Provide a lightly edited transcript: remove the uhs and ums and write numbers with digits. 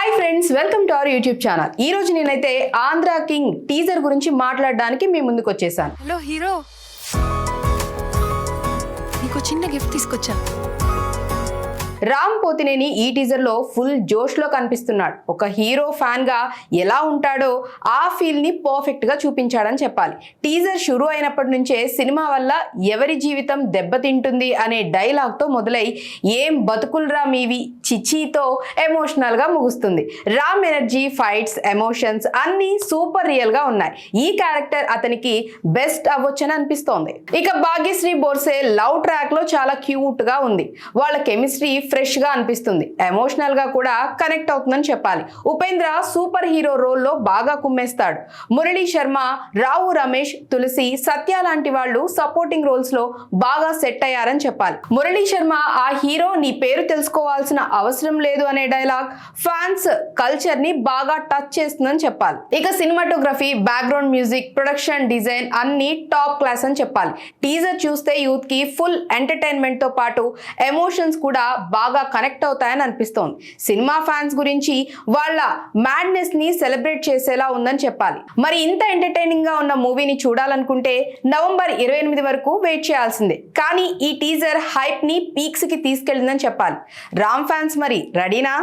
Hi friends, welcome to our YouTube channel. ఈ రోజు నేనైతే ఆంధ్ర కింగ్ టీజర్ గురించి మాట్లాడడానికి మీ ముందుకు వచ్చేసాను. హలో హీరో, నీకు చిన్న గిఫ్ట్ తీసుకొచ్చా. రామ్ పోతినేని ఈ టీజర్ లో ఫుల్ జోష్ లో కనిపిస్తున్నాడు. ఒక హీరో ఫ్యాన్ గా ఎలా ఉంటాడో ఆ ఫీల్ ని పర్ఫెక్ట్ గా చూపించాడని చెప్పాలి. టీజర్ షురూ అయినప్పటి నుంచే సినిమా వల్ల ఎవరి జీవితం దెబ్బతింటుంది అనే డైలాగ్ తో మొదలై ఏం బతుకులరా మీవి చిచీతో ఎమోషనల్ గా ముగుస్తుంది. రామ్ ఎనర్జీ, ఫైట్స్, ఎమోషన్స్ అన్ని సూపర్ రియల్ గా ఉన్నాయి. ఈ క్యారెక్టర్ అతనికి బెస్ట్ అవ్వొచ్చని అనిపిస్తోంది. ఇక భాగ్యశ్రీ బోర్సే లవ్ ట్రాక్ లో చాలా క్యూట్ గా ఉంది. వాళ్ళ కెమిస్ట్రీ ఫ్రెష్ గా అనిపిస్తుంది. ఎమోషనల్ గా కూడా కనెక్ట్ అవుతుందని చెప్పాలి. ఉపేంద్ర సూపర్ హీరో రోల్ లో బాగా కుమ్మేస్తాడు. మురళీ శర్మ, రావు రమేష్, తులసి, సత్య లాంటి వాళ్ళు సపోర్టింగ్ రోల్స్ లో బాగా సెట్ అయ్యారని చెప్పాలి. మురళీ శర్మ ఆ హీరో నీ పేరు తెలుసుకోవాల్సిన అవసరం లేదు అనే డైలాగ్ ఫ్యాన్స్ కల్చర్ ని బాగా టచ్ చేస్తుందని చెప్పాలి. ఇక cinematography, background music, production design అన్ని టాప్ క్లాస్ అని చెప్పాలి. టీజర్ చూస్తే యూత్ కి ఫుల్ ఎంటర్టైన్మెంట్ తో పాటు ఎమోషన్స్ కూడా బాగా కనెక్ట్ అవుతాయని అనిపిస్తోంది. సినిమా ఫ్యాన్స్ గురించి వాళ్ళ మ్యాడ్నెస్ ని సెలబ్రేట్ చేసేలా ఉందని చెప్పాలి. మరి ఇంత ఎంటర్టైనింగ్ గా ఉన్న మూవీని చూడాలనుకుంటే నవంబర్ 28 వరకు వెయిట్ చేయాల్సిందే. కానీ ఈ టీజర్ హైప్ ని పీక్స్ కి తీసుకెళ్ళిందని చెప్పాలి. రామ్ ఫ్యాన్స్ మరి రెడీనా?